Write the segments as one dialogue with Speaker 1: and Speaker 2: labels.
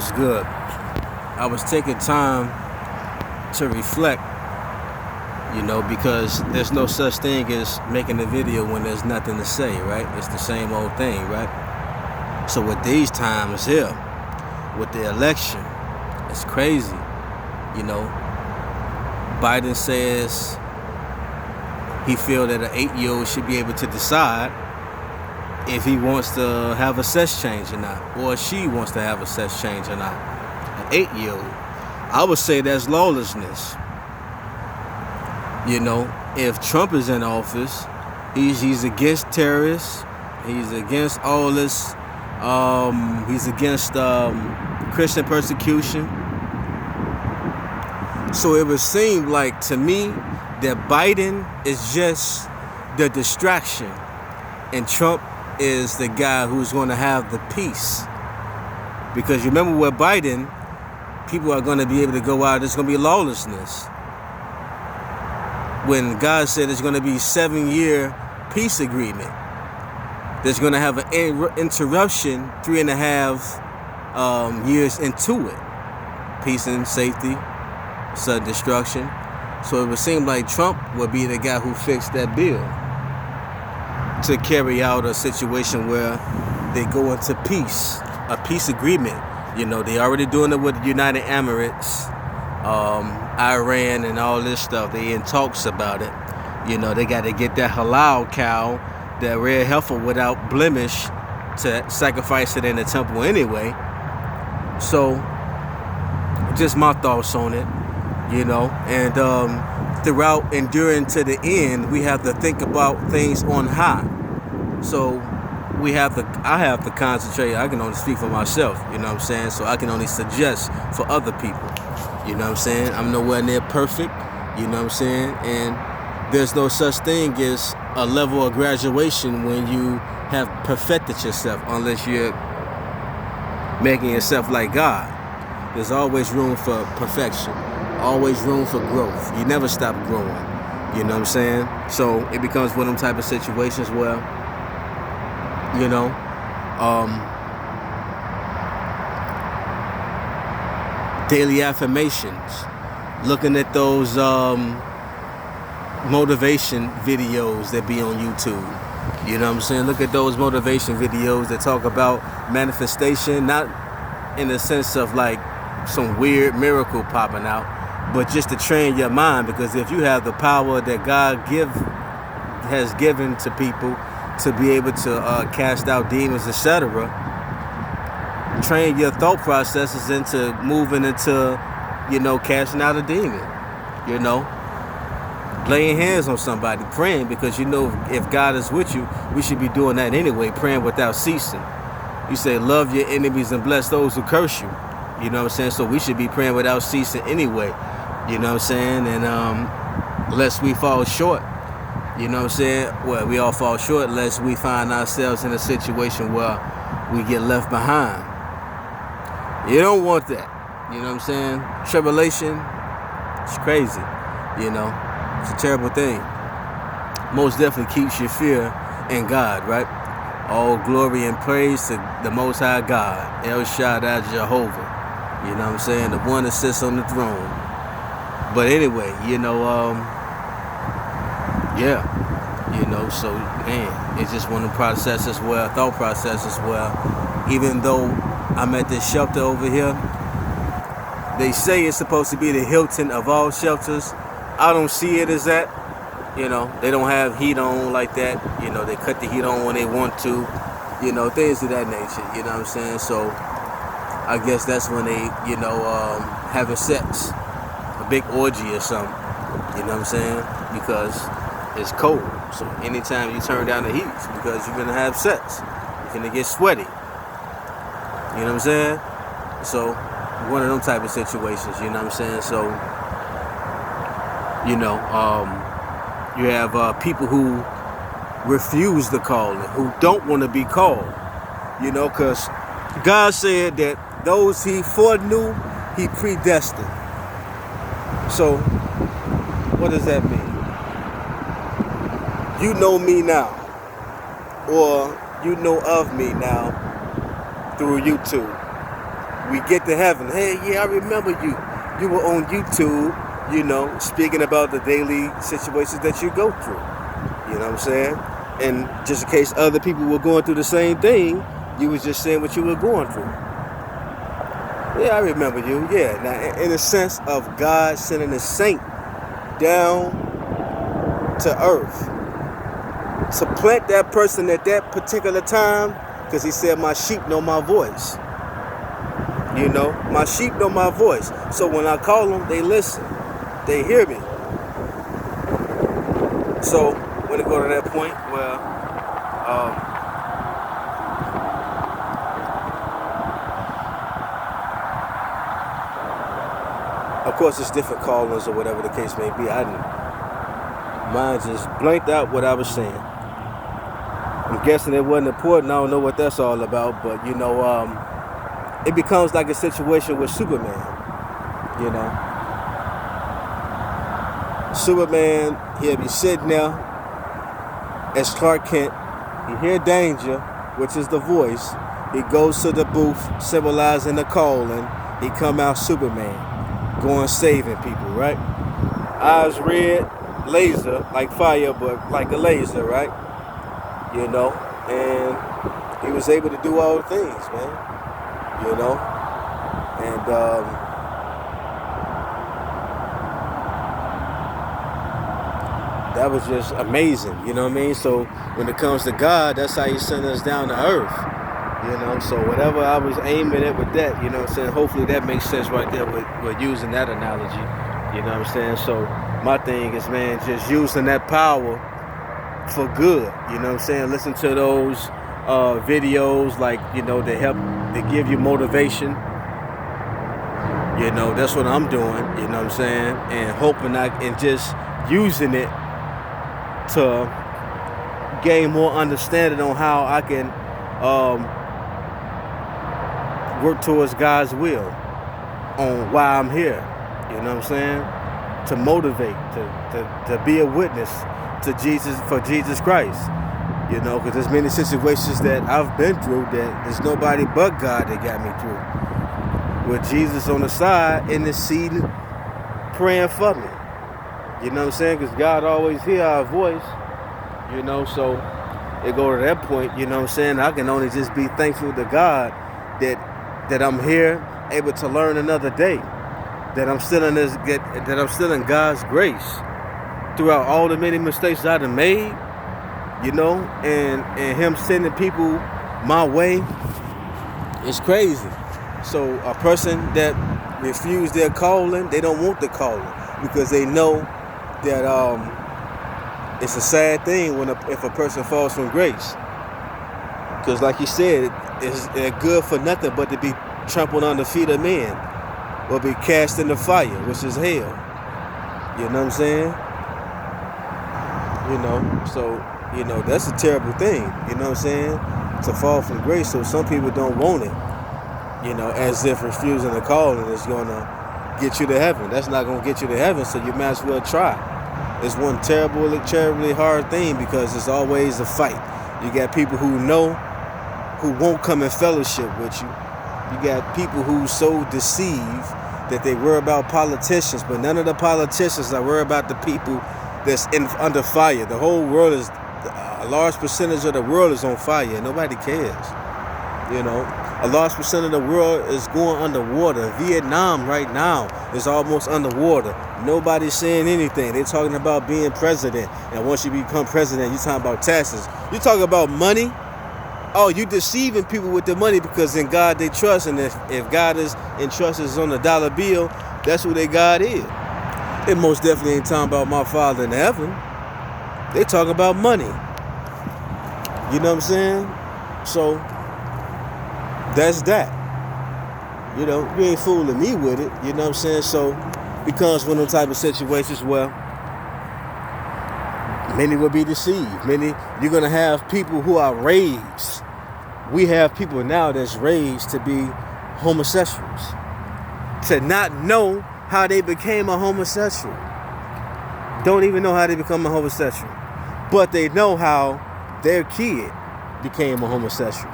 Speaker 1: was good. I was taking time to reflect, because there's no such thing as making a video when there's nothing to say, right? It's the same old thing, right? So with these times here, with the election, it's crazy. Biden says he feels that an 8-year-old should be able to decide if he wants to have a sex change or not, or she wants to have a sex change or not. An 8-year-old. I would say that's lawlessness. If Trump is in office, he's against terrorists. He's against all this. He's against Christian persecution. So it would seem like to me that Biden is just the distraction, and Trump is the guy who's going to have the peace. Because you remember with Biden, people are going to be able to go out. There's going to be lawlessness. When God said there's going to be 7-year peace agreement, there's going to have an interruption 3.5 years into it. Peace and safety, sudden destruction. So it would seem like Trump would be the guy who fixed that bill to carry out a situation where they go into peace, a peace agreement. They already doing it with the United Emirates, Iran, and all this stuff. They in talks about it. They got to get that halal cow, that red heifer without blemish, to sacrifice it in the temple anyway. So, just my thoughts on it, and throughout enduring to the end, we have to think about things on high. So I have to concentrate. I can only speak for myself, so I can only suggest for other people, I'm nowhere near perfect, and there's no such thing as a level of graduation when you have perfected yourself, unless you're making yourself like God. There's always room for perfection, always room for growth. You never stop growing, So it becomes one of them type of situations where, daily affirmations, looking at those motivation videos that be on YouTube. Look at those motivation videos that talk about manifestation, not in the sense of like some weird miracle popping out, but just to train your mind. Because if you have the power that God has given to people to be able to cast out demons, etc., train your thought processes into moving into, casting out a demon, laying hands on somebody, praying, because if God is with you, we should be doing that anyway, praying without ceasing. You say, love your enemies and bless those who curse you. So we should be praying without ceasing anyway. And unless we fall short, well, we all fall short unless we find ourselves in a situation where we get left behind. You don't want that. Tribulation, it's crazy. It's a terrible thing. Most definitely keeps your fear in God, right? All glory and praise to the Most High God, El Shaddai Jehovah. The one that sits on the throne. But anyway, so man, it's just one of the thought processes where, even though I'm at this shelter over here, they say it's supposed to be the Hilton of all shelters. I don't see it as that. They don't have heat on like that. They cut the heat on when they want to. Things of that nature. So I guess that's when they, having sex, a big orgy or something. Because it's cold. So anytime you turn down the heat, it's because you're gonna have sex. You're gonna get sweaty. So one of them type of situations. So you have people who refuse the calling, who don't want to be called. Because God said that those he foreknew, he predestined. So what does that mean? You know me now, or you know of me now through YouTube. we get to heaven. Hey, yeah, I remember you. You were on YouTube, speaking about the daily situations that you go through. You know what I'm saying? And just in case other people were going through the same thing, you was just saying what you were going through. Yeah, I remember you. Yeah. Now, in a sense of God sending a saint down to earth to plant that person at that particular time, because he said, my sheep know my voice. My sheep know my voice. So when I call them, they listen. They hear me. So when it go to that point where of course it's different callings or whatever the case may be. Mine just blanked out what I was saying. I'm guessing it wasn't important. I don't know what that's all about, but it becomes like a situation with Superman. Superman, he'll be sitting there as Clark Kent. He hear danger, which is the voice. He goes to the booth, symbolizing the calling. He come out Superman, going saving people, right? Eyes red, laser, like fire, but like a laser, right? And he was able to do all the things, man. And that was just amazing, you know what I mean? So when it comes to God, that's how he sent us down to earth, so whatever I was aiming at with that, hopefully that makes sense right there with using that analogy, you know what I'm saying? So my thing is, man, just using that power for good, you know what I'm saying? Listen to those videos, like, they help, they give you motivation. That's what I'm doing, you know what I'm saying? And hoping and just using it to gain more understanding on how I can work towards God's will, on why I'm here, you know what I'm saying? To motivate, to be a witness to Jesus Christ, because there's many situations that I've been through that there's nobody but God that got me through. With Jesus on the side in the seat praying for me. You know what I'm saying? Because God always hear our voice, so it go to that point, you know what I'm saying? I can only just be thankful to God that I'm here, able to learn another day, that I'm still in God's grace throughout all the many mistakes I done made, and him sending people my way is crazy. So a person that refuse their calling, they don't want the calling because they know that it's a sad thing if a person falls from grace. Because like he said, it's good for nothing but to be trampled on the feet of men or be cast in the fire, which is hell. You know what I'm saying? So, that's a terrible thing, you know what I'm saying? To fall from grace. So some people don't want it, as if refusing the calling is going to get you to heaven. That's not going to get you to heaven, so you might as well try. It's one terribly hard thing because it's always a fight. You got people who won't come in fellowship with you. You got people who so deceived that they worry about politicians, but none of the politicians are worried about the people that's under fire. The whole world is, a large percentage of the world is on fire and nobody cares. A large percent of the world is going underwater. Vietnam right now is almost underwater. Nobody's saying anything. They're talking about being president. And once you become president, you're talking about taxes. You're talking about money. Oh, you deceiving people with the money because in God they trust. And if God is and trust is on the dollar bill, that's who their God is. They most definitely ain't talking about my Father in heaven. They talking about money. You know what I'm saying? So that's that. You ain't fooling me with it. You know what I'm saying? So becomes one of those type of situations where many will be deceived. You're going to have people who are raised. We have people now that's raised to be homosexuals. To not know how they became a homosexual. Don't even know how they become a homosexual. But they know how their kid became a homosexual.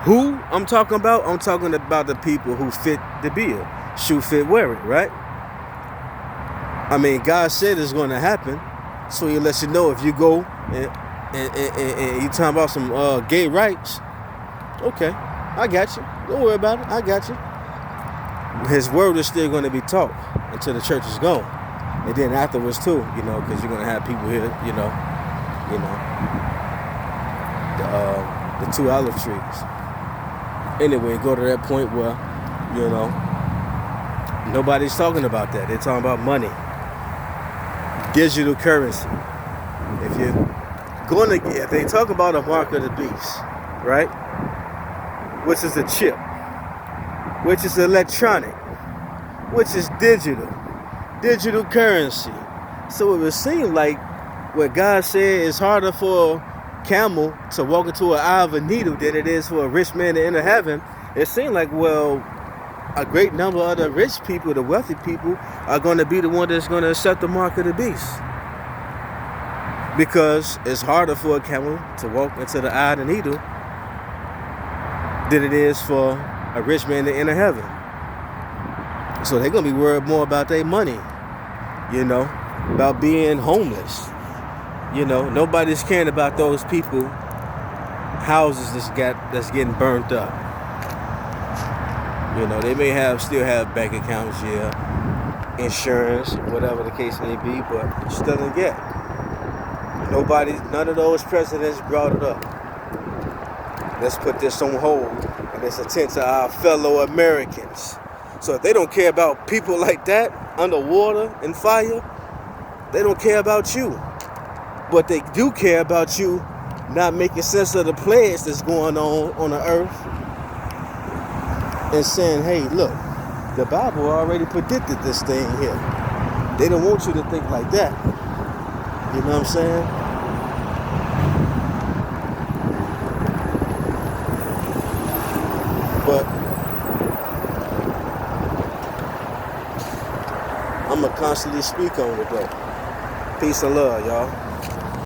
Speaker 1: Who I'm talking about? I'm talking about the people who fit the bill. Shoe fit, wear it, right? I mean, God said it's going to happen, so He lets you know if you go and you talking about some gay rights. Okay, I got you. Don't worry about it. I got you. His word is still going to be taught until the church is gone, and then afterwards too, because you're going to have people here, the two olive trees. Anyway, go to that point where, nobody's talking about that. They're talking about money, digital currency. If they talk about a mark of the beast, right? Which is a chip, which is electronic, which is digital currency. So it would seem like what God said is harder for a camel to walk into an eye of a needle than it is for a rich man to enter heaven. It seemed like, well, a great number of the rich people, the wealthy people, are going to be the one that's going to accept the mark of the beast. Because it's harder for a camel to walk into the eye of the needle than it is for a rich man to enter heaven. So they're going to be worried more about their money, about being homeless. Nobody's caring about those people, houses that's getting burnt up. They may still have bank accounts, insurance, whatever the case may be, but still don't get. None of those presidents brought it up. Let's put this on hold, and let's attend to our fellow Americans. So if they don't care about people like that, underwater and fire, they don't care about you. But they do care about you not making sense of the plagues that's going on the earth and saying, hey, look, the Bible already predicted this thing here. They don't want you to think like that. You know what I'm saying? But I'm going to constantly speak on it, though. Peace and love, y'all.